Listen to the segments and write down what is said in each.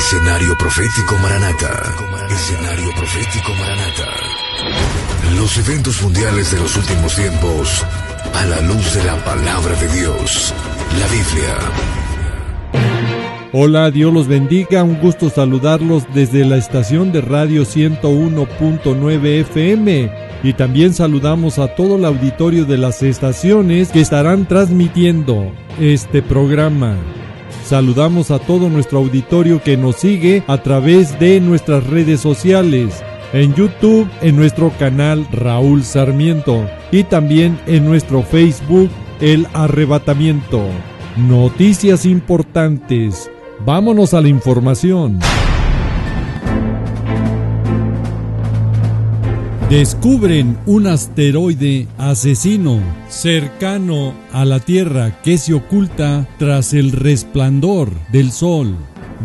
Escenario Profético Maranata. Escenario Profético Maranata. Los eventos mundiales de los últimos tiempos a la luz de la palabra de Dios, la Biblia. Hola, Dios los bendiga, un gusto saludarlos desde la estación de radio 101.9 FM y también saludamos a todo el auditorio de las estaciones que estarán transmitiendo este programa. Saludamos a todo nuestro auditorio que nos sigue a través de nuestras redes sociales, en YouTube, en nuestro canal Raúl Sarmiento y también en nuestro Facebook El Arrebatamiento. Noticias importantes. Vámonos a la información. Descubren un asteroide asesino cercano a la Tierra que se oculta tras el resplandor del Sol.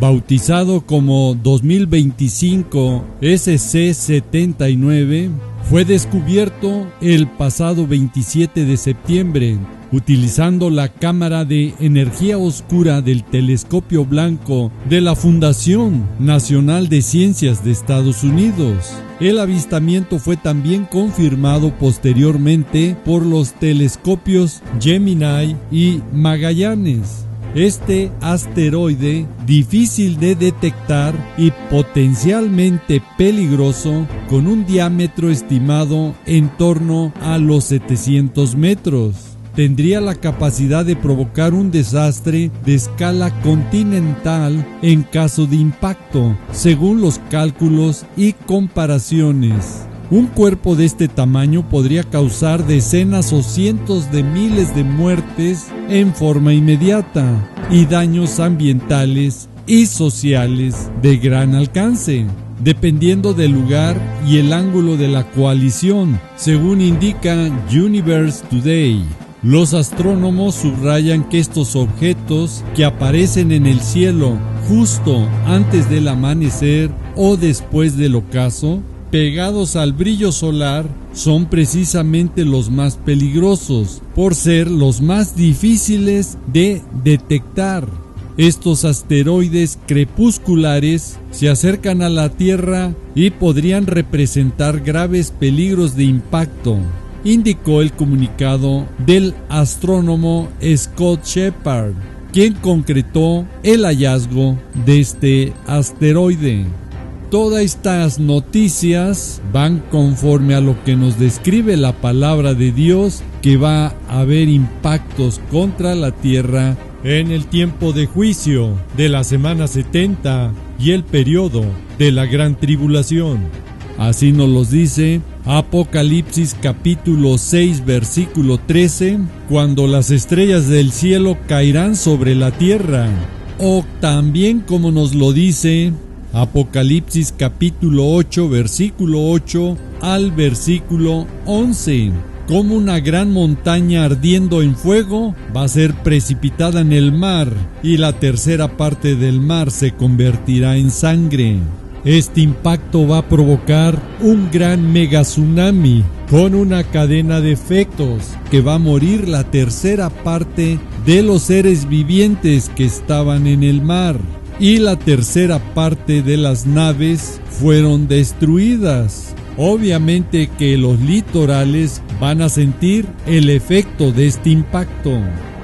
Bautizado como 2025 SC79, fue descubierto el pasado 27 de septiembre utilizando la cámara de energía oscura del telescopio blanco de la Fundación Nacional de Ciencias de Estados Unidos. El avistamiento fue también confirmado posteriormente por los telescopios Gemini y Magallanes. Este asteroide, difícil de detectar y potencialmente peligroso, con un diámetro estimado en torno a los 700 metros, tendría la capacidad de provocar un desastre de escala continental en caso de impacto, según los cálculos y comparaciones. Un cuerpo de este tamaño podría causar decenas o cientos de miles de muertes en forma inmediata y daños ambientales y sociales de gran alcance, dependiendo del lugar y el ángulo de la coalición, según indica Universe Today. Los astrónomos subrayan que estos objetos que aparecen en el cielo justo antes del amanecer o después del ocaso, pegados al brillo solar, son precisamente los más peligrosos, por ser los más difíciles de detectar. Estos asteroides crepusculares se acercan a la Tierra y podrían representar graves peligros de impacto, indicó el comunicado del astrónomo Scott Shepard, quien concretó el hallazgo de este asteroide. Todas estas noticias van conforme a lo que nos describe la palabra de Dios, que va a haber impactos contra la tierra en el tiempo de juicio de la semana 70 y el periodo de la gran tribulación. Así nos los dice Apocalipsis capítulo 6 versículo 13, cuando las estrellas del cielo caerán sobre la tierra. O también como nos lo dice Apocalipsis capítulo 8 versículo 8 al versículo 11. Como una gran montaña ardiendo en fuego va a ser precipitada en el mar y la tercera parte del mar se convertirá en sangre. Este impacto va a provocar un gran mega tsunami con una cadena de efectos que va a morir la tercera parte de los seres vivientes que estaban en el mar. Y la tercera parte de las naves fueron destruidas. Obviamente que los litorales van a sentir el efecto de este impacto.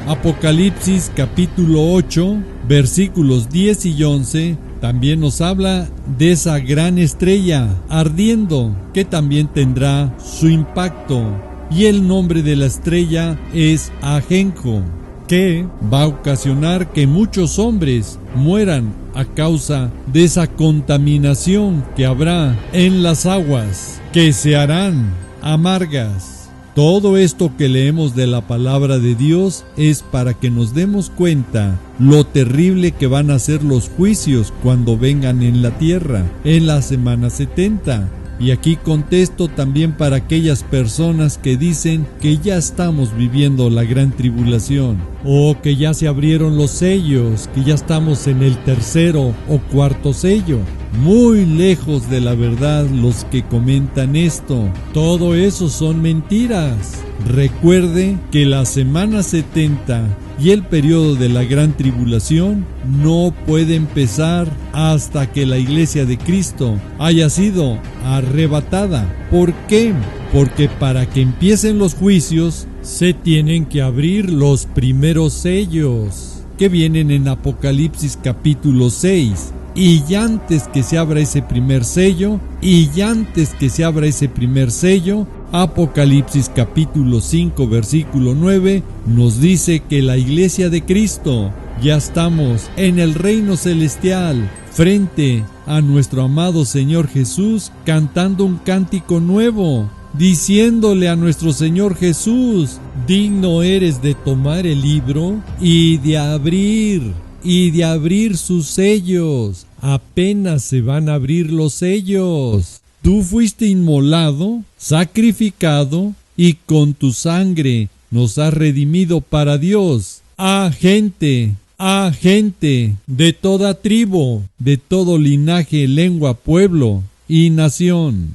Apocalipsis capítulo 8, versículos 10 y 11, también nos habla de esa gran estrella ardiendo, que también tendrá su impacto. Y el nombre de la estrella es Ajenjo, que va a ocasionar que muchos hombres mueran a causa de esa contaminación que habrá en las aguas, que se harán amargas. Todo esto que leemos de la palabra de Dios es para que nos demos cuenta lo terrible que van a ser los juicios cuando vengan en la tierra, en la semana 70. Y aquí contesto también para aquellas personas que dicen que ya estamos viviendo la gran tribulación, o que ya se abrieron los sellos, que ya estamos en el tercero o cuarto sello. muy lejos de la verdad los que comentan esto. Todo eso son mentiras. Recuerde que la semana 70 y el periodo de la gran tribulación no puede empezar hasta que la iglesia de Cristo haya sido arrebatada. ¿Por qué? Porque para que empiecen los juicios se tienen que abrir los primeros sellos que vienen en Apocalipsis capítulo 6. Y antes que se abra ese primer sello, Apocalipsis capítulo 5 versículo 9 nos dice que la iglesia de Cristo ya estamos en el reino celestial frente a nuestro amado Señor Jesús, cantando un cántico nuevo, diciéndole a nuestro Señor Jesús: digno eres de tomar el libro y de abrir sus sellos. Apenas se van a abrir los sellos. Tú fuiste inmolado, sacrificado, y con tu sangre nos has redimido para Dios. A gente de toda tribu, de todo linaje, lengua, pueblo y nación.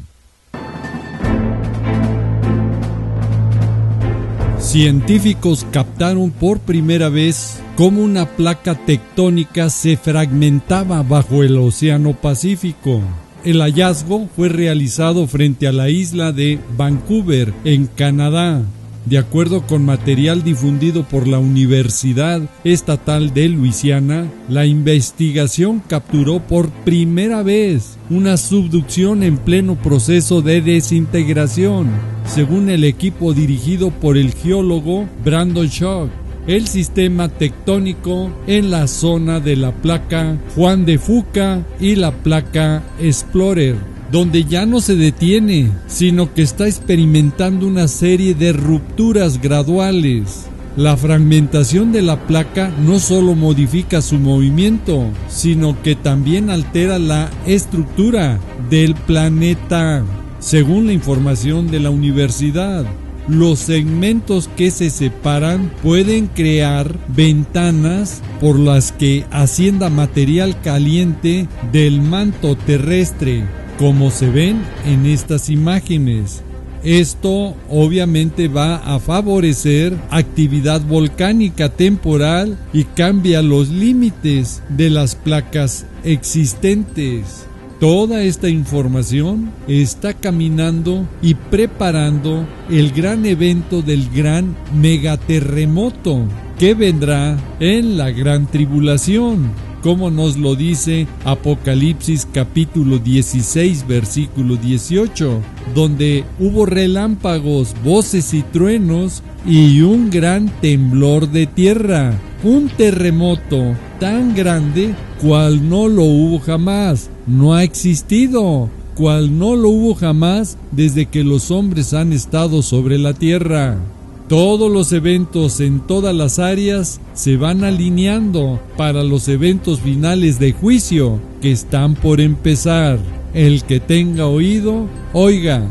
Científicos captaron por primera vez cómo una placa tectónica se fragmentaba bajo el Océano Pacífico. El hallazgo fue realizado frente a la isla de Vancouver, en Canadá. De acuerdo con material difundido por la Universidad Estatal de Luisiana, la investigación capturó por primera vez una subducción en pleno proceso de desintegración, según el equipo dirigido por el geólogo Brandon Schock. El sistema tectónico en la zona de la placa Juan de Fuca y la placa Explorer, donde ya no se detiene, sino que está experimentando una serie de rupturas graduales. La fragmentación de la placa no solo modifica su movimiento, sino que también altera la estructura del planeta. Según la información de la universidad, los segmentos que se separan pueden crear ventanas por las que ascienda material caliente del manto terrestre, como se ven en estas imágenes. Esto obviamente va a favorecer actividad volcánica temporal y cambia los límites de las placas existentes. Toda esta información está caminando y preparando el gran evento del gran megaterremoto que vendrá en la gran tribulación, como nos lo dice Apocalipsis capítulo 16 versículo 18, donde hubo relámpagos, voces y truenos y un gran temblor de tierra, un terremoto tan grande cual no lo hubo jamás, no ha existido, cual no lo hubo jamás desde que los hombres han estado sobre la tierra. Todos los eventos en todas las áreas se van alineando para los eventos finales de juicio que están por empezar. El que tenga oído, oiga.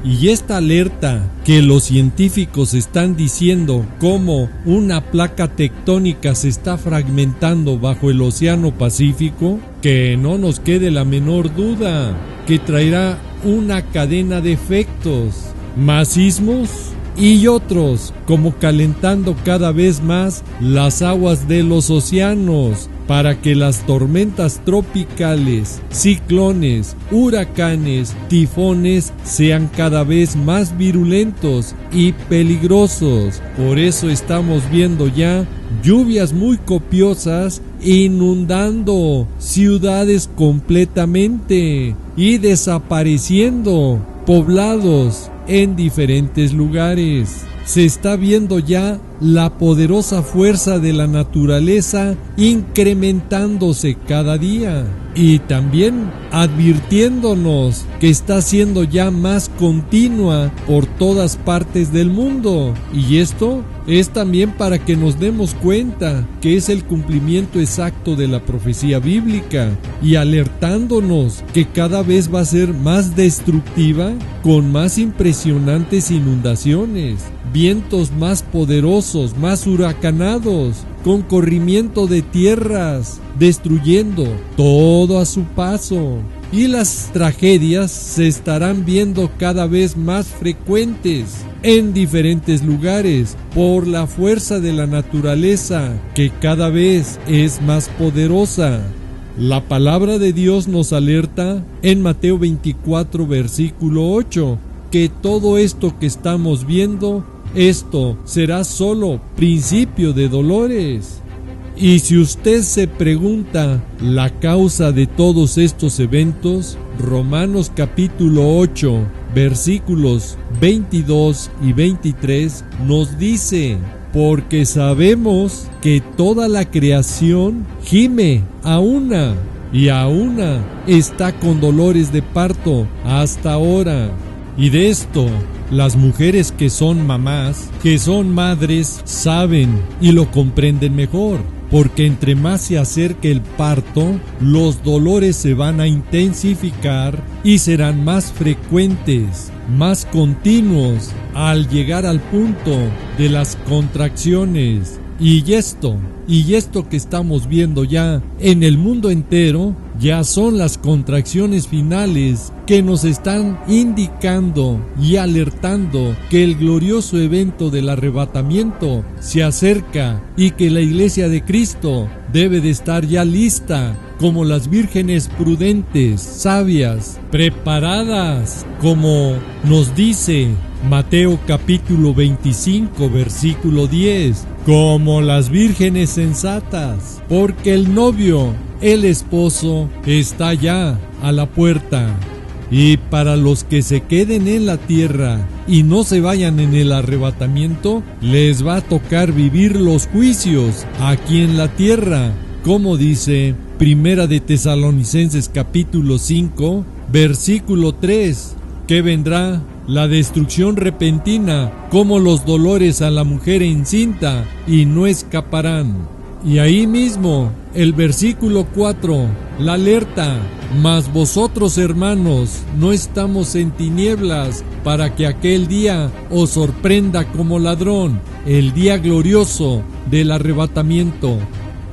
Y esta alerta que los científicos están diciendo cómo una placa tectónica se está fragmentando bajo el Océano Pacífico, que no nos quede la menor duda, que traerá una cadena de efectos, más sismos y otros, como calentando cada vez más las aguas de los océanos, para que las tormentas tropicales, ciclones, huracanes, tifones sean cada vez más virulentos y peligrosos. Por eso estamos viendo ya lluvias muy copiosas inundando ciudades completamente y desapareciendo poblados en diferentes lugares. Se está viendo ya la poderosa fuerza de la naturaleza incrementándose cada día y también advirtiéndonos que está siendo ya más continua por todas partes del mundo, y esto es también para que nos demos cuenta que es el cumplimiento exacto de la profecía bíblica y alertándonos que cada vez va a ser más destructiva con más impresionantes inundaciones. vientos más poderosos, más huracanados, con corrimiento de tierras, destruyendo todo a su paso. Y las tragedias se estarán viendo cada vez más frecuentes en diferentes lugares por la fuerza de la naturaleza que cada vez es más poderosa. La palabra de Dios nos alerta en Mateo 24, versículo 8, que todo esto que estamos viendo, esto será solo principio de dolores. Y si usted se pregunta la causa de todos estos eventos, Romanos capítulo 8, versículos 22 y 23 nos dice: porque sabemos que toda la creación gime a una y a una está con dolores de parto hasta ahora. Y de esto, las mujeres que son mamás, que son madres, saben y lo comprenden mejor, porque entre más se acerque el parto, los dolores se van a intensificar y serán más frecuentes, más continuos, al llegar al punto de las contracciones. Y esto que estamos viendo ya en el mundo entero, ya son las contracciones finales que nos están indicando y alertando que el glorioso evento del arrebatamiento se acerca y que la iglesia de Cristo debe de estar ya lista, como las vírgenes prudentes, sabias, preparadas, como nos dice Mateo capítulo 25, versículo 10, como las vírgenes sensatas, porque el novio, el esposo, está ya a la puerta. Y para los que se queden en la tierra y no se vayan en el arrebatamiento, les va a tocar vivir los juicios aquí en la tierra, como dice Primera de Tesalonicenses capítulo 5, versículo 3, que vendrá la destrucción repentina como los dolores a la mujer encinta y no escaparán. Y ahí mismo el versículo 4, la alerta: mas vosotros, hermanos, no estamos en tinieblas para que aquel día os sorprenda como ladrón, el día glorioso del arrebatamiento.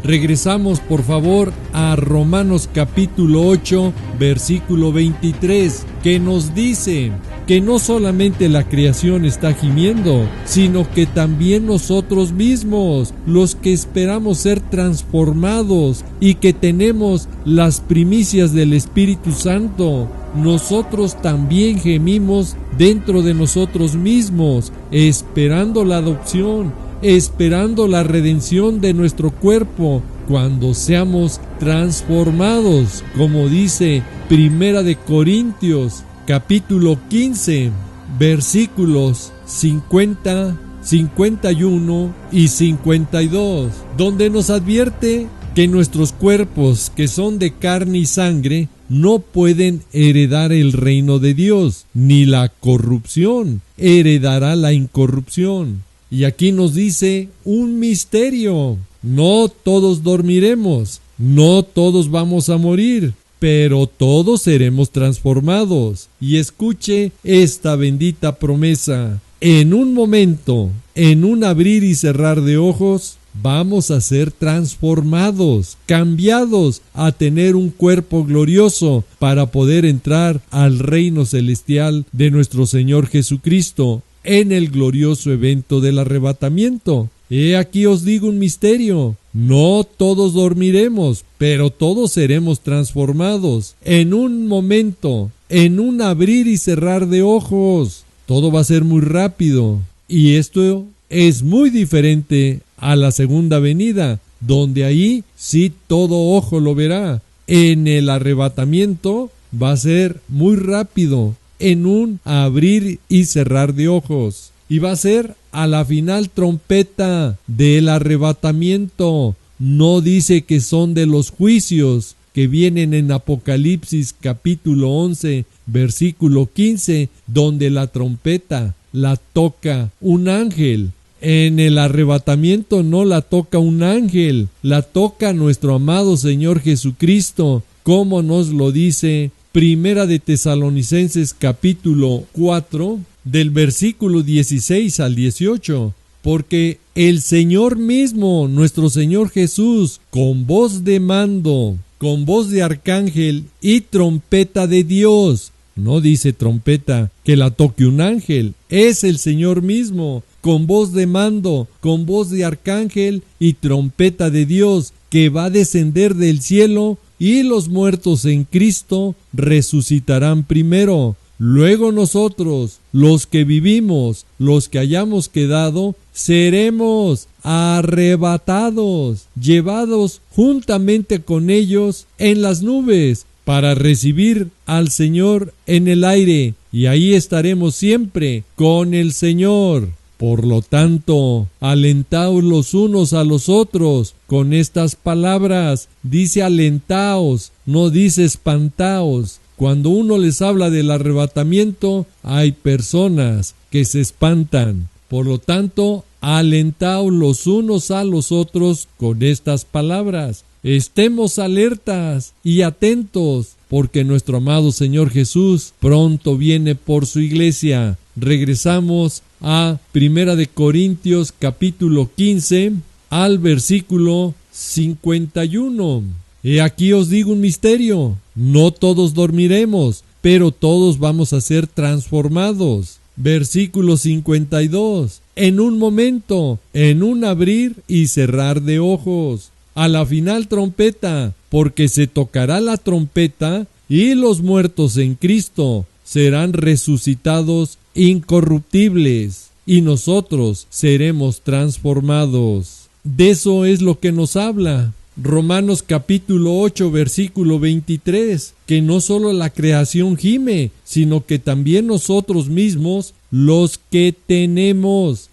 Regresamos por favor a Romanos capítulo 8, versículo 23, que nos dice que no solamente la creación está gimiendo, sino que también nosotros mismos, los que esperamos ser transformados y que tenemos las primicias del Espíritu Santo, nosotros también gemimos dentro de nosotros mismos, esperando la adopción, esperando la redención de nuestro cuerpo, cuando seamos transformados, como dice Primera de Corintios capítulo 15, versículos 50, 51 y 52, donde nos advierte que nuestros cuerpos, que son de carne y sangre, no pueden heredar el reino de Dios, ni la corrupción heredará la incorrupción. Y aquí nos dice un misterio: no todos dormiremos, no todos vamos a morir, pero todos seremos transformados. Y escuche esta bendita promesa: en un momento, en un abrir y cerrar de ojos, vamos a ser transformados, cambiados a tener un cuerpo glorioso para poder entrar al reino celestial de nuestro Señor Jesucristo en el glorioso evento del arrebatamiento. He aquí os digo un misterio: no todos dormiremos, pero todos seremos transformados en un momento, en un abrir y cerrar de ojos. Todo va a ser muy rápido, y esto es muy diferente a la segunda venida, donde ahí sí todo ojo lo verá. En el arrebatamiento va a ser muy rápido, en un abrir y cerrar de ojos, y va a ser a la final trompeta del arrebatamiento. No dice que son de los juicios que vienen en Apocalipsis capítulo 11, versículo 15, donde la trompeta la toca un ángel. En el arrebatamiento no la toca un ángel, la toca nuestro amado Señor Jesucristo, como nos lo dice Primera de Tesalonicenses capítulo 4, del versículo 16 al 18. Porque el Señor mismo, nuestro Señor Jesús, con voz de mando, con voz de arcángel y trompeta de Dios, no dice trompeta que la toque un ángel, es el Señor mismo, con voz de mando, con voz de arcángel y trompeta de Dios, que va a descender del cielo, y los muertos en Cristo resucitarán primero. Luego nosotros, los que vivimos, los que hayamos quedado, seremos arrebatados, llevados juntamente con ellos en las nubes, para recibir al Señor en el aire, y ahí estaremos siempre con el Señor. Por lo tanto, alentaos los unos a los otros con estas palabras. Dice alentaos, no dice espantaos. Cuando uno les habla del arrebatamiento, hay personas que se espantan. Por lo tanto, alentaos los unos a los otros con estas palabras. Estemos alertas y atentos, porque nuestro amado Señor Jesús pronto viene por su iglesia. Regresamos a 1 Corintios capítulo 15 al versículo 51. He aquí os digo un misterio: no todos dormiremos, pero todos vamos a ser transformados. Versículo 52. En un momento, en un abrir y cerrar de ojos, a la final trompeta, porque se tocará la trompeta, y los muertos en Cristo serán resucitados incorruptibles, y nosotros seremos transformados. De eso es lo que nos habla Romanos capítulo 8 versículo 23, que no solo la creación gime, sino que también nosotros mismos, los que tenemos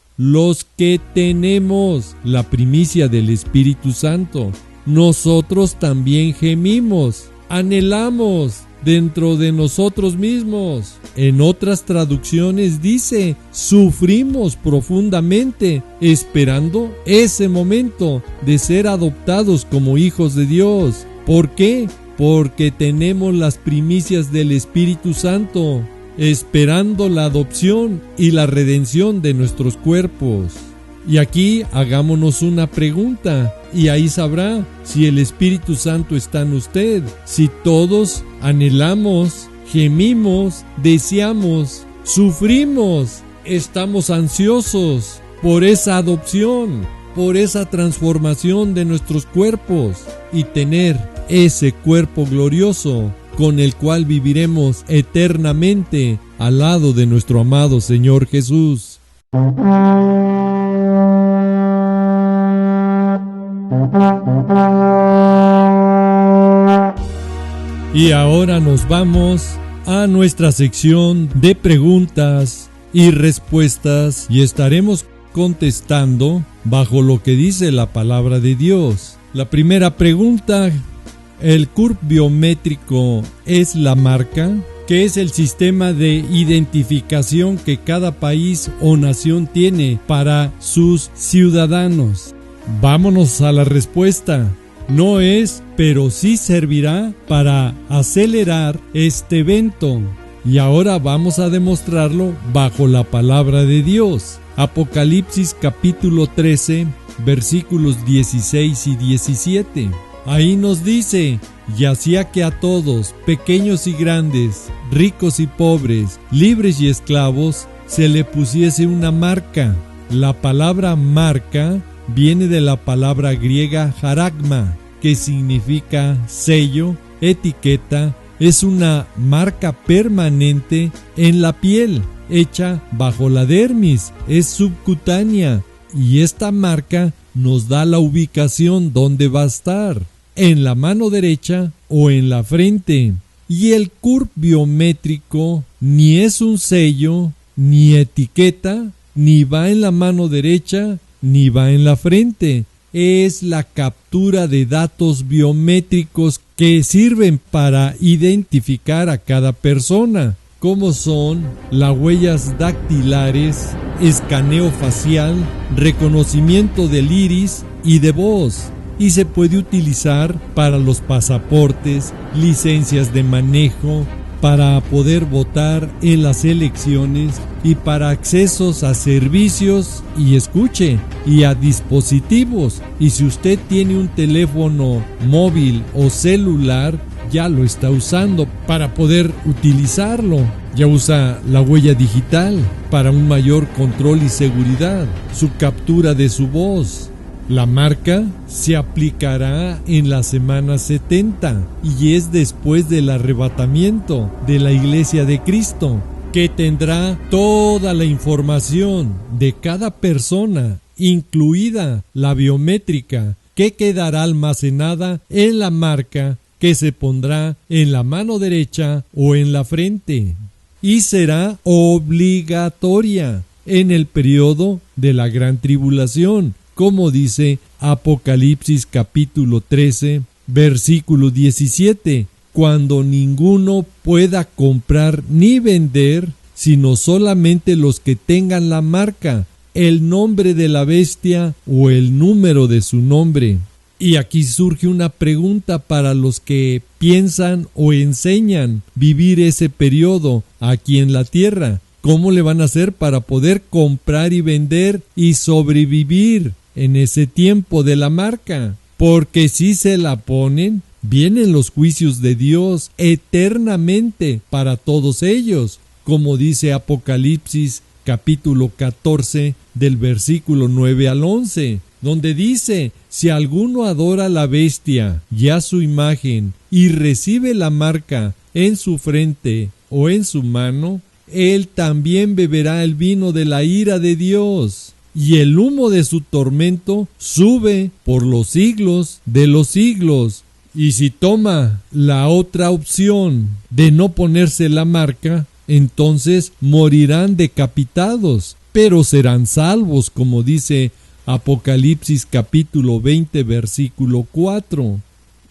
la primicia del Espíritu Santo, nosotros también gemimos, anhelamos dentro de nosotros mismos. En otras traducciones dice, sufrimos profundamente, esperando ese momento de ser adoptados como hijos de Dios. ¿Por qué? Porque tenemos las primicias del Espíritu Santo, esperando la adopción y la redención de nuestros cuerpos. Y aquí hagámonos una pregunta, y ahí sabrá si el Espíritu Santo está en usted. Si todos anhelamos, gemimos, deseamos, sufrimos, estamos ansiosos por esa adopción, por esa transformación de nuestros cuerpos, y tener ese cuerpo glorioso con el cual viviremos eternamente al lado de nuestro amado Señor Jesús. Y ahora nos vamos a nuestra sección de preguntas y respuestas, y estaremos contestando bajo lo que dice la palabra de Dios. La primera pregunta: ¿el CURP biométrico es la marca? ¿Qué es el sistema de identificación que cada país o nación tiene para sus ciudadanos? Vámonos a la respuesta. No es, pero sí servirá para acelerar este evento. Y ahora vamos a demostrarlo bajo la palabra de Dios. Apocalipsis capítulo 13, versículos 16 y 17. Ahí nos dice: y hacía que a todos, pequeños y grandes, ricos y pobres, libres y esclavos, se le pusiese una marca. La palabra marca viene de la palabra griega jaragma, que significa sello, etiqueta. Es una marca permanente en la piel, hecha bajo la dermis, es subcutánea, y esta marca nos da la ubicación donde va a estar, en la mano derecha o en la frente. Y el CURP biométrico ni es un sello, ni etiqueta, ni va en la mano derecha, ni va en la frente. Es la captura de datos biométricos que sirven para identificar a cada persona, como son las huellas dactilares, escaneo facial, reconocimiento del iris y de voz, y se puede utilizar para los pasaportes, licencias de manejo, para poder votar en las elecciones y para accesos a servicios y escuche y a dispositivos. Y si usted tiene un teléfono móvil o celular, ya lo está usando para poder utilizarlo. Ya usa la huella digital para un mayor control y seguridad, su captura de su voz. La marca se aplicará en la semana 70 y es después del arrebatamiento de la Iglesia de Cristo, que tendrá toda la información de cada persona, incluida la biométrica, que quedará almacenada en la marca que se pondrá en la mano derecha o en la frente, y será obligatoria en el periodo de la gran tribulación, como dice Apocalipsis capítulo 13, versículo 17, cuando ninguno pueda comprar ni vender, sino solamente los que tengan la marca, el nombre de la bestia o el número de su nombre. Y aquí surge una pregunta para los que piensan o enseñan vivir ese periodo aquí en la tierra. ¿Cómo le van a hacer para poder comprar y vender y sobrevivir en ese tiempo de la marca? Porque si se la ponen, vienen los juicios de Dios eternamente para todos ellos, como dice Apocalipsis capítulo 14 del versículo 9 al 11, donde dice: si alguno adora a la bestia y a su imagen y recibe la marca en su frente o en su mano, él también beberá el vino de la ira de Dios, y el humo de su tormento sube por los siglos de los siglos. Y si toma la otra opción de no ponerse la marca, entonces morirán decapitados, pero serán salvos, como dice Apocalipsis capítulo 20 versículo 4.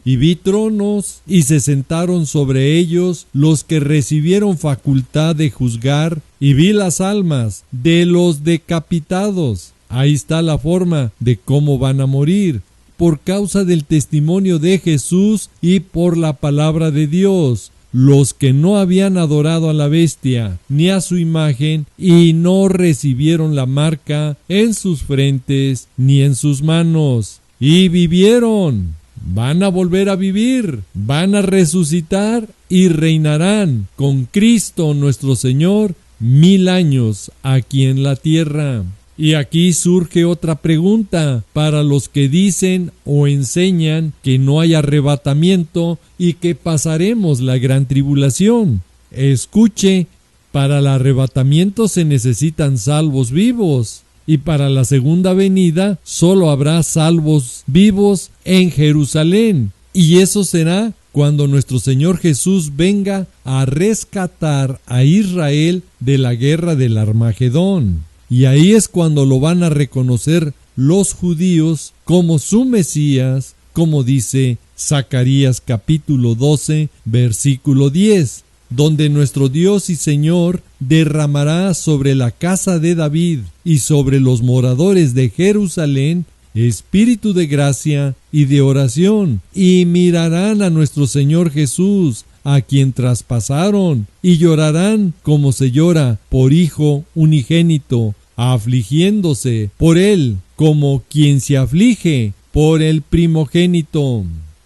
Y vi tronos, y se sentaron sobre ellos los que recibieron facultad de juzgar, y vi las almas de los decapitados. Ahí está la forma de cómo van a morir, por causa del testimonio de Jesús y por la palabra de Dios. Los que no habían adorado a la bestia ni a su imagen y no recibieron la marca en sus frentes ni en sus manos, y vivieron. Van a volver a vivir, van a resucitar y reinarán con Cristo nuestro Señor 1000 años aquí en la tierra. Y aquí surge otra pregunta para los que dicen o enseñan que no hay arrebatamiento y que pasaremos la gran tribulación. Escuche, para el arrebatamiento se necesitan salvos vivos, y para la segunda venida solo habrá salvos vivos en Jerusalén, y eso será cuando nuestro Señor Jesús venga a rescatar a Israel de la guerra del Armagedón. Y ahí es cuando lo van a reconocer los judíos como su Mesías, como dice Zacarías capítulo 12, versículo 10, donde nuestro Dios y Señor derramará sobre la casa de David y sobre los moradores de Jerusalén espíritu de gracia y de oración, y mirarán a nuestro Señor Jesús, a quien traspasaron, y llorarán como se llora por hijo unigénito, afligiéndose por él como quien se aflige por el primogénito.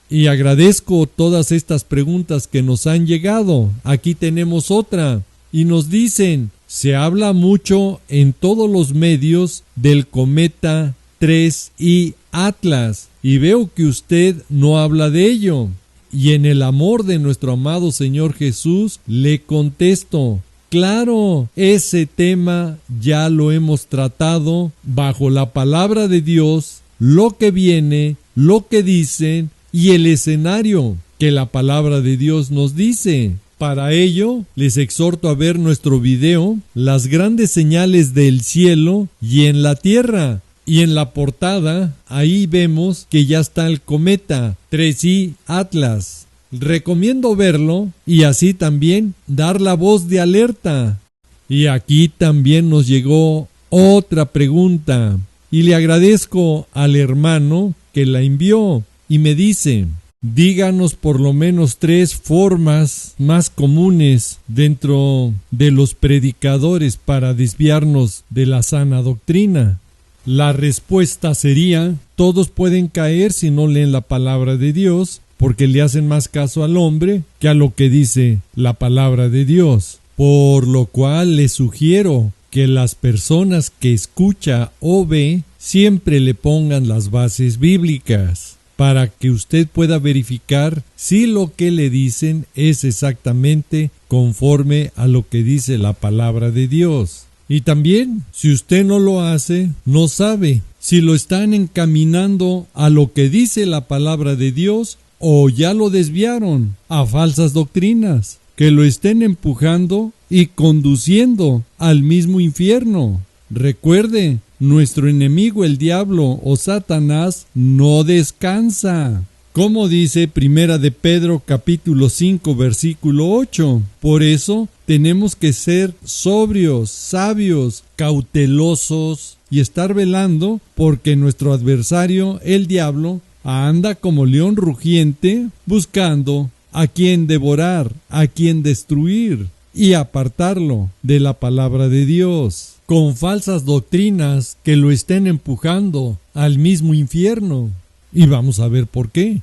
Y agradezco todas estas preguntas que nos han llegado. Aquí tenemos otra, y nos dicen: se habla mucho en todos los medios del cometa 3I Atlas, y veo que usted no habla de ello. Y en el amor de nuestro amado Señor Jesús le contesto: claro, ese tema ya lo hemos tratado bajo la palabra de Dios, lo que viene, lo que dicen y el escenario que la palabra de Dios nos dice. Para ello, les exhorto a ver nuestro video, Las grandes señales del cielo y en la tierra. Y en la portada, ahí vemos que ya está el cometa 3I Atlas. Recomiendo verlo y así también dar la voz de alerta. Y aquí también nos llegó otra pregunta, y le agradezco al hermano que la envió, y me dice: díganos por lo menos 3 formas más comunes dentro de los predicadores para desviarnos de la sana doctrina. La respuesta sería: todos pueden caer si no leen la palabra de Dios, porque le hacen más caso al hombre que a lo que dice la palabra de Dios. Por lo cual les sugiero que las personas que escucha o ve siempre le pongan las bases bíblicas, para que usted pueda verificar si lo que le dicen es exactamente conforme a lo que dice la palabra de Dios. Y también, si usted no lo hace, no sabe si lo están encaminando a lo que dice la palabra de Dios o ya lo desviaron a falsas doctrinas que lo estén empujando y conduciendo al mismo infierno. Recuerde, nuestro enemigo el diablo o Satanás no descansa. Como dice Primera de Pedro capítulo 5 versículo 8. Por eso tenemos que ser sobrios, sabios, cautelosos y estar velando, porque nuestro adversario el diablo anda como león rugiente buscando a quien devorar, a quien destruir y apartarlo de la palabra de Dios, con falsas doctrinas que lo estén empujando al mismo infierno. Y vamos a ver por qué.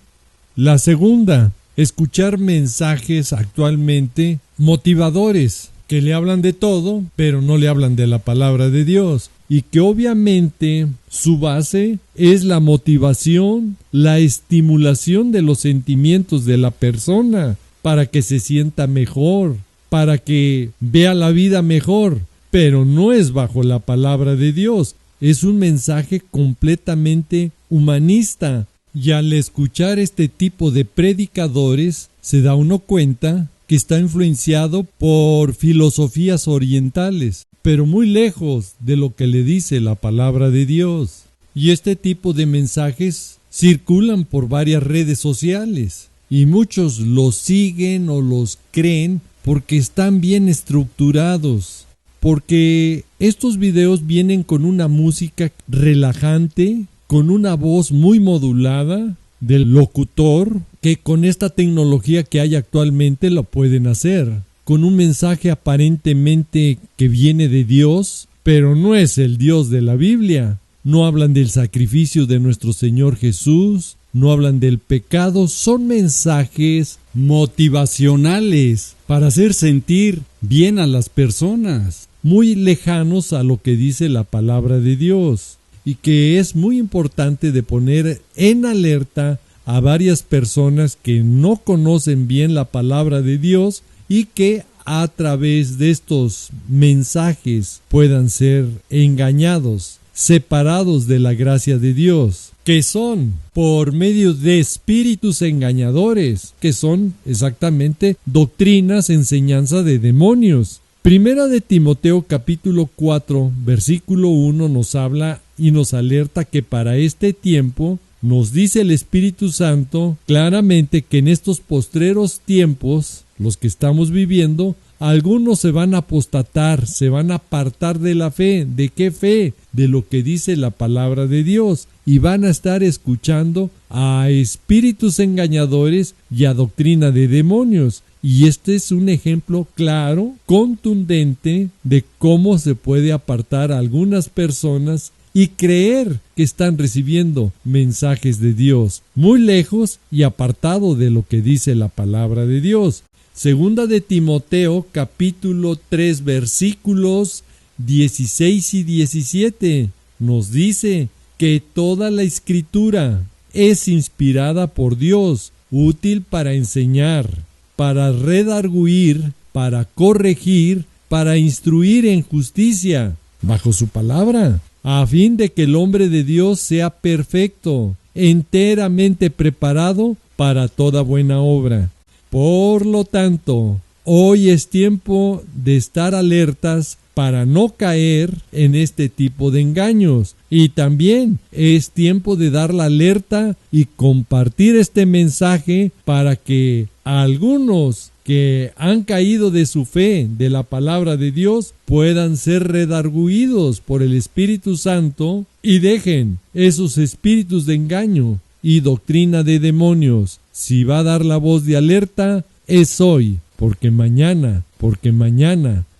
La segunda, escuchar mensajes actualmente motivadores, que le hablan de todo, pero no le hablan de la palabra de Dios, y que obviamente su base es la motivación, la estimulación de los sentimientos de la persona, para que se sienta mejor, para que vea la vida mejor, pero no es bajo la palabra de Dios. Es un mensaje completamente humanista, y al escuchar este tipo de predicadores se da uno cuenta que está influenciado por filosofías orientales, pero muy lejos de lo que le dice la palabra de Dios. Y este tipo de mensajes circulan por varias redes sociales, y muchos los siguen o los creen porque están bien estructurados, porque estos videos vienen con una música relajante, con una voz muy modulada del locutor, que con esta tecnología que hay actualmente lo pueden hacer, con un mensaje aparentemente que viene de Dios, pero no es el Dios de la Biblia. No hablan del sacrificio de nuestro Señor Jesús, no hablan del pecado, son mensajes motivacionales para hacer sentir bien a las personas, muy lejanos a lo que dice la palabra de Dios, y que es muy importante de poner en alerta a varias personas que no conocen bien la palabra de Dios y que a través de estos mensajes puedan ser engañados, separados de la gracia de Dios, que son por medio de espíritus engañadores, que son exactamente doctrinas, enseñanza de demonios. Primera de Timoteo capítulo 4 versículo 1 nos habla y nos alerta que para este tiempo nos dice el Espíritu Santo claramente que en estos postreros tiempos, los que estamos viviendo, algunos se van a apostatar, se van a apartar de la fe. ¿De qué fe? De lo que dice la palabra de Dios, y van a estar escuchando a espíritus engañadores y a doctrina de demonios. Y este es un ejemplo claro, contundente, de cómo se puede apartar a algunas personas y creer que están recibiendo mensajes de Dios, muy lejos y apartado de lo que dice la palabra de Dios. Segunda de Timoteo, capítulo 3, versículos 16 y 17, nos dice que toda la Escritura es inspirada por Dios, útil para enseñar, para redarguir, para corregir, para instruir en justicia, bajo su palabra, a fin de que el hombre de Dios sea perfecto, enteramente preparado para toda buena obra. Por lo tanto, hoy es tiempo de estar alertas para no caer en este tipo de engaños. Y también es tiempo de dar la alerta y compartir este mensaje para que algunos que han caído de su fe, de la palabra de Dios, puedan ser redarguidos por el Espíritu Santo y dejen esos espíritus de engaño y doctrina de demonios. Si va a dar la voz de alerta, es hoy, porque mañana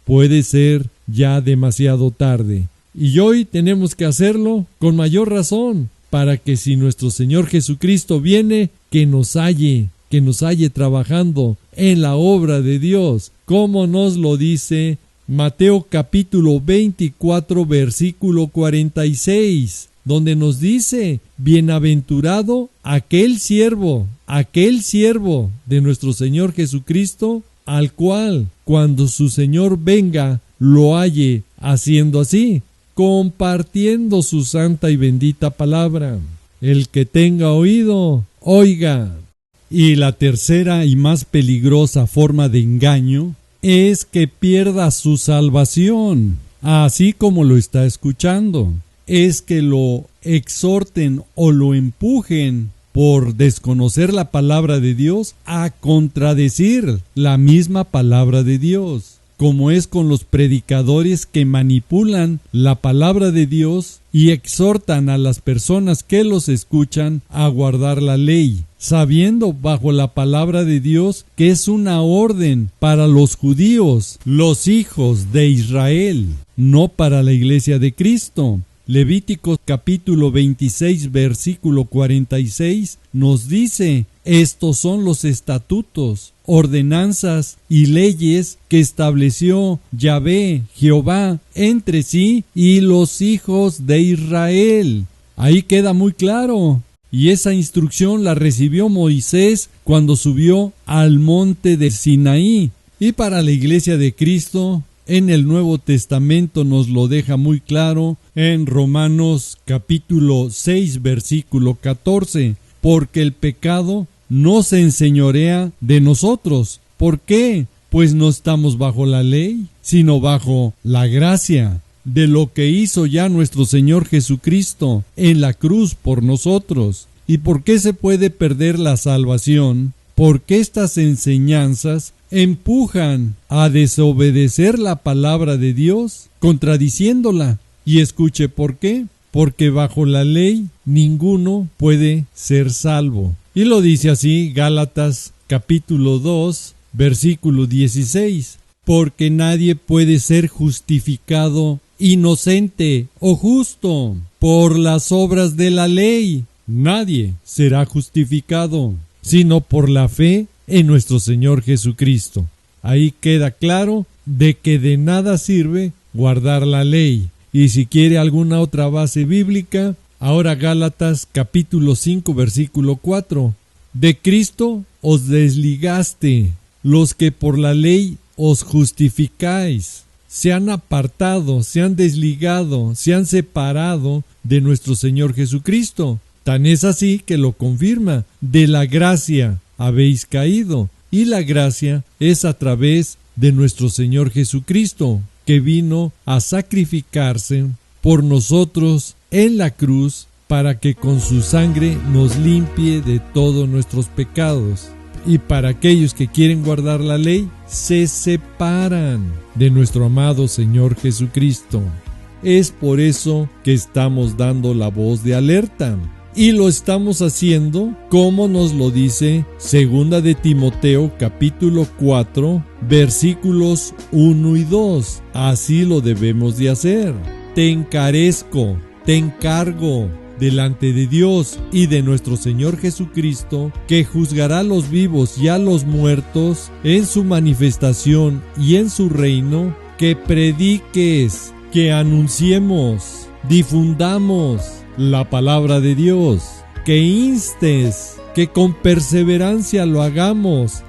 puede ser ya demasiado tarde. Y hoy tenemos que hacerlo con mayor razón, para que si nuestro Señor Jesucristo viene, que nos halle trabajando en la obra de Dios, como nos lo dice Mateo capítulo 24, versículo 46, donde nos dice: bienaventurado aquel siervo de nuestro Señor Jesucristo, al cual, cuando su Señor venga, lo halle haciendo así, compartiendo su santa y bendita palabra. El que tenga oído, oiga. Y la tercera y más peligrosa forma de engaño es que pierda su salvación, así como lo está escuchando. Es que lo exhorten o lo empujen por desconocer la palabra de Dios a contradecir la misma palabra de Dios, como es con los predicadores que manipulan la palabra de Dios y exhortan a las personas que los escuchan a guardar la ley, sabiendo bajo la palabra de Dios que es una orden para los judíos, los hijos de Israel, no para la iglesia de Cristo. Levítico capítulo 26 versículo 46 nos dice: estos son los estatutos, ordenanzas y leyes que estableció Yahvé, Jehová, entre sí y los hijos de Israel. Ahí queda muy claro. Y esa instrucción la recibió Moisés cuando subió al monte de Sinaí. Y para la iglesia de Cristo, en el Nuevo Testamento nos lo deja muy claro en Romanos capítulo 6 versículo 14, porque el pecado no se enseñorea de nosotros. ¿Por qué? Pues no estamos bajo la ley, sino bajo la gracia de lo que hizo ya nuestro Señor Jesucristo en la cruz por nosotros. ¿Y por qué se puede perder la salvación? Porque estas enseñanzas empujan a desobedecer la palabra de Dios, contradiciéndola. Y escuche por qué. Porque bajo la ley ninguno puede ser salvo. Y lo dice así Gálatas capítulo 2 versículo 16. Porque nadie puede ser justificado inocente o justo por las obras de la ley. Nadie será justificado sino por la fe en nuestro Señor Jesucristo. Ahí queda claro de que de nada sirve guardar la ley. Y si quiere alguna otra base bíblica, ahora Gálatas capítulo 5 versículo 4. De Cristo os desligaste, los que por la ley os justificáis. Se han apartado, se han desligado, se han separado de nuestro Señor Jesucristo. Tan es así que lo confirma: de la gracia habéis caído. Y la gracia es a través de nuestro Señor Jesucristo, que vino a sacrificarse por nosotros en la cruz para que con su sangre nos limpie de todos nuestros pecados. Y para aquellos que quieren guardar la ley, se separan de nuestro amado Señor Jesucristo. Es por eso que estamos dando la voz de alerta. Y lo estamos haciendo como nos lo dice 2 de Timoteo capítulo 4 versículos 1 y 2. Así lo debemos de hacer. Te encarezco, te encargo delante de Dios y de nuestro Señor Jesucristo, que juzgará a los vivos y a los muertos en su manifestación y en su reino, que prediques, que anunciemos, difundamos la palabra de Dios, que instes, que con perseverancia lo hagamos,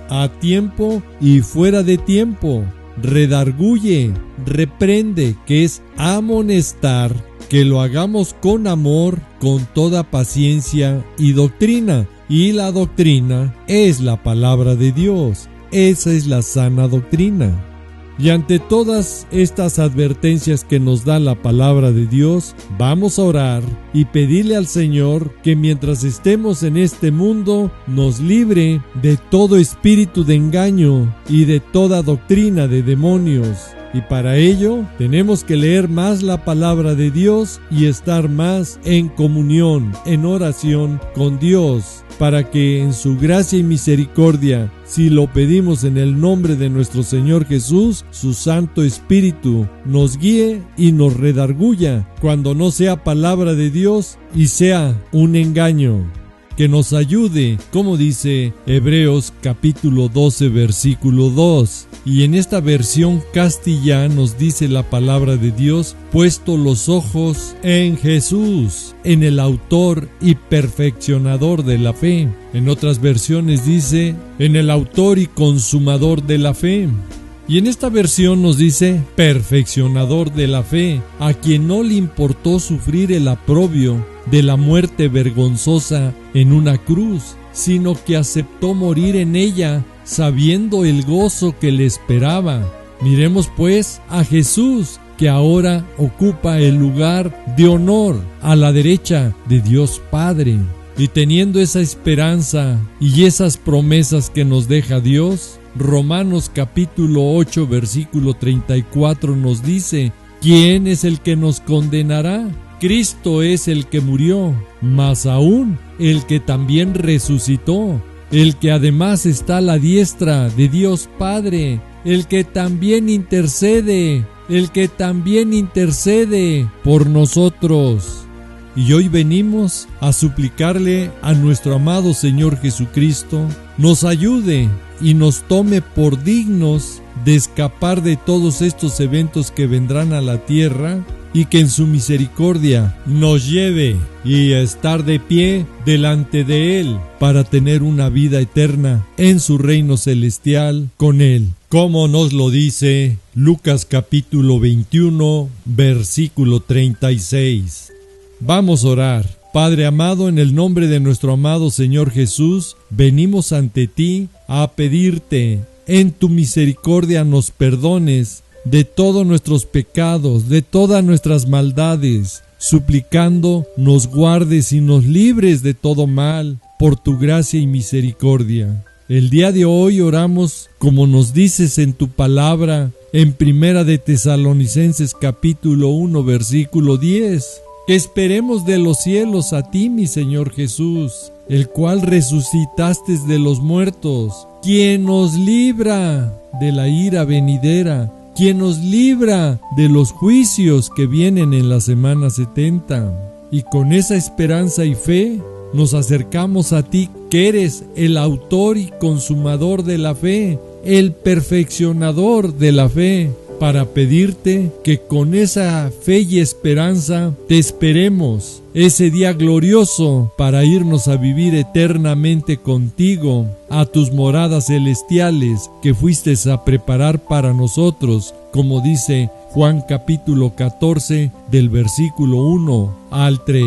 a tiempo y fuera de tiempo. Redarguye, reprende, que es amonestar, que lo hagamos con amor, con toda paciencia y doctrina. Y la doctrina es la palabra de Dios. Esa es la sana doctrina. Y ante todas estas advertencias que nos da la palabra de Dios, vamos a orar y pedirle al Señor que mientras estemos en este mundo nos libre de todo espíritu de engaño y de toda doctrina de demonios. Y para ello tenemos que leer más la palabra de Dios y estar más en comunión, en oración con Dios, para que en su gracia y misericordia, si lo pedimos en el nombre de nuestro Señor Jesús, su Santo Espíritu nos guíe y nos redarguya cuando no sea palabra de Dios y sea un engaño. Que nos ayude, como dice Hebreos capítulo 12 versículo 2. Y en esta versión castellana nos dice la palabra de Dios: puesto los ojos en Jesús, en el autor y perfeccionador de la fe. En otras versiones dice: en el autor y consumador de la fe. Y en esta versión nos dice: perfeccionador de la fe, a quien no le importó sufrir el oprobio de la muerte vergonzosa en una cruz, sino que aceptó morir en ella, sabiendo el gozo que le esperaba. Miremos pues a Jesús, que ahora ocupa el lugar de honor a la derecha de Dios Padre. Y teniendo esa esperanza y esas promesas que nos deja Dios, Romanos capítulo 8 versículo 34 nos dice: ¿quién es el que nos condenará? Cristo es el que murió, más aún el que también resucitó, el que además está a la diestra de Dios Padre, el que también intercede por nosotros. Y hoy venimos a suplicarle a nuestro amado Señor Jesucristo nos ayude y nos tome por dignos de escapar de todos estos eventos que vendrán a la tierra, y que en su misericordia nos lleve y a estar de pie delante de Él para tener una vida eterna en su reino celestial con Él, como nos lo dice Lucas capítulo 21 versículo 36. Vamos a orar. Padre amado, en el nombre de nuestro amado Señor Jesús, venimos ante ti a pedirte en tu misericordia nos perdones de todos nuestros pecados, de todas nuestras maldades, suplicando nos guardes y nos libres de todo mal, por tu gracia y misericordia. El día de hoy oramos como nos dices en tu palabra, en Primera de Tesalonicenses capítulo 1 versículo 10, que esperemos de los cielos a ti, mi Señor Jesús, el cual resucitaste de los muertos, quien nos libra de la ira venidera, quien nos libra de los juicios que vienen en la semana 70. Y con esa esperanza y fe nos acercamos a ti, que eres el autor y consumador de la fe, el perfeccionador de la fe, para pedirte que con esa fe y esperanza te esperemos ese día glorioso para irnos a vivir eternamente contigo a tus moradas celestiales que fuiste a preparar para nosotros, como dice Juan capítulo 14 del versículo 1 al 3.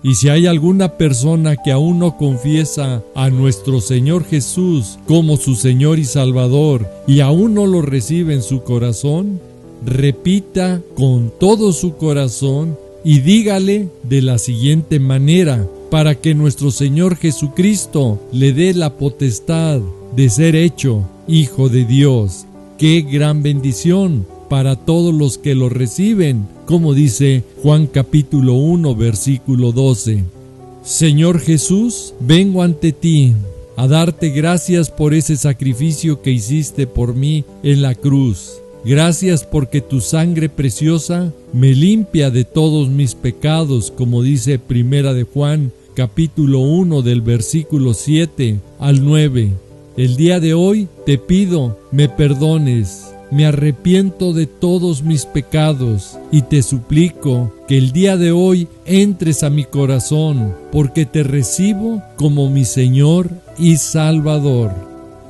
Y si hay alguna persona que aún no confiesa a nuestro Señor Jesús como su Señor y Salvador y aún no lo recibe en su corazón, repita con todo su corazón y dígale de la siguiente manera, para que nuestro Señor Jesucristo le dé la potestad de ser hecho Hijo de Dios. ¡Qué gran bendición para todos los que lo reciben! Como dice Juan capítulo 1 versículo 12. Señor Jesús, vengo ante ti a darte gracias por ese sacrificio que hiciste por mí en la cruz. Gracias porque tu sangre preciosa me limpia de todos mis pecados, como dice Primera de Juan capítulo 1 del versículo 7 al 9. El día de hoy te pido me perdones. Me arrepiento de todos mis pecados y te suplico que el día de hoy entres a mi corazón, porque te recibo como mi Señor y Salvador.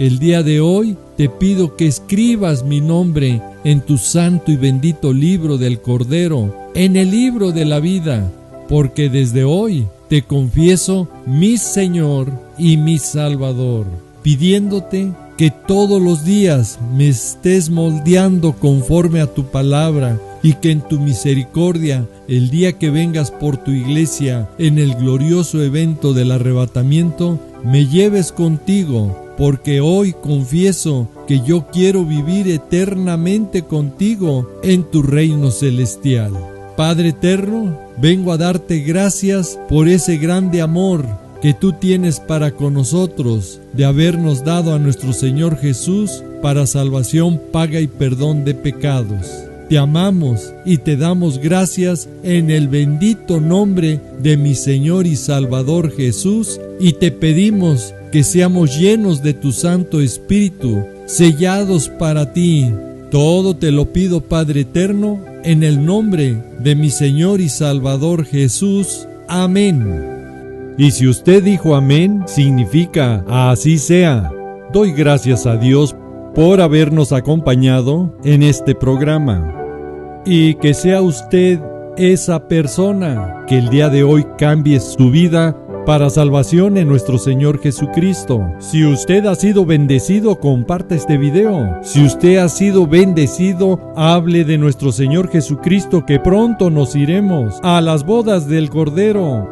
El día de hoy te pido que escribas mi nombre en tu santo y bendito libro del Cordero, en el libro de la vida, porque desde hoy te confieso mi Señor y mi Salvador, pidiéndote que todos los días me estés moldeando conforme a tu palabra y que en tu misericordia, el día que vengas por tu iglesia en el glorioso evento del arrebatamiento, me lleves contigo, porque hoy confieso que porque yo quiero vivir eternamente contigo en tu reino celestial. Padre eterno, vengo a darte gracias por ese grande amor que tú tienes para con nosotros, de habernos dado a nuestro Señor Jesús para salvación, paga y perdón de pecados. Te amamos y te damos gracias en el bendito nombre de mi Señor y Salvador Jesús, y te pedimos que seamos llenos de tu Santo Espíritu, sellados para ti. Todo te lo pido, Padre eterno, en el nombre de mi Señor y Salvador Jesús. Amén. Y si usted dijo amén, significa así sea. Doy gracias a Dios por habernos acompañado en este programa. Y que sea usted esa persona que el día de hoy cambie su vida para salvación en nuestro Señor Jesucristo. Si usted ha sido bendecido, comparta este video. Si usted ha sido bendecido, hable de nuestro Señor Jesucristo, que pronto nos iremos a las bodas del Cordero.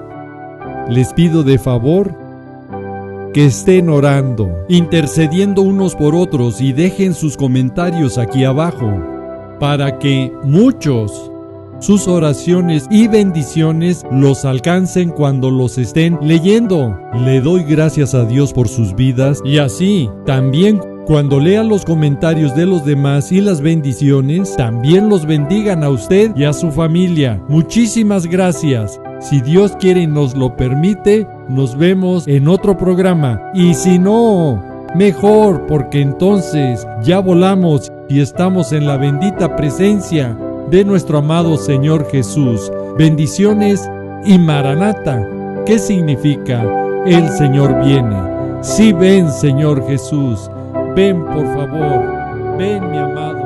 Les pido de favor que estén orando, intercediendo unos por otros, y dejen sus comentarios aquí abajo para que muchos sus oraciones y bendiciones los alcancen cuando los estén leyendo. Le doy gracias a Dios por sus vidas, y así también cuando lean los comentarios de los demás y las bendiciones, también los bendigan a usted y a su familia. Muchísimas gracias. Si Dios quiere y nos lo permite, nos vemos en otro programa. Y si no, mejor, porque entonces ya volamos y estamos en la bendita presencia de nuestro amado Señor Jesús. Bendiciones y Maranata, ¿qué significa? El Señor viene. Sí, ven, Señor Jesús. Ven, por favor. Ven, mi amado.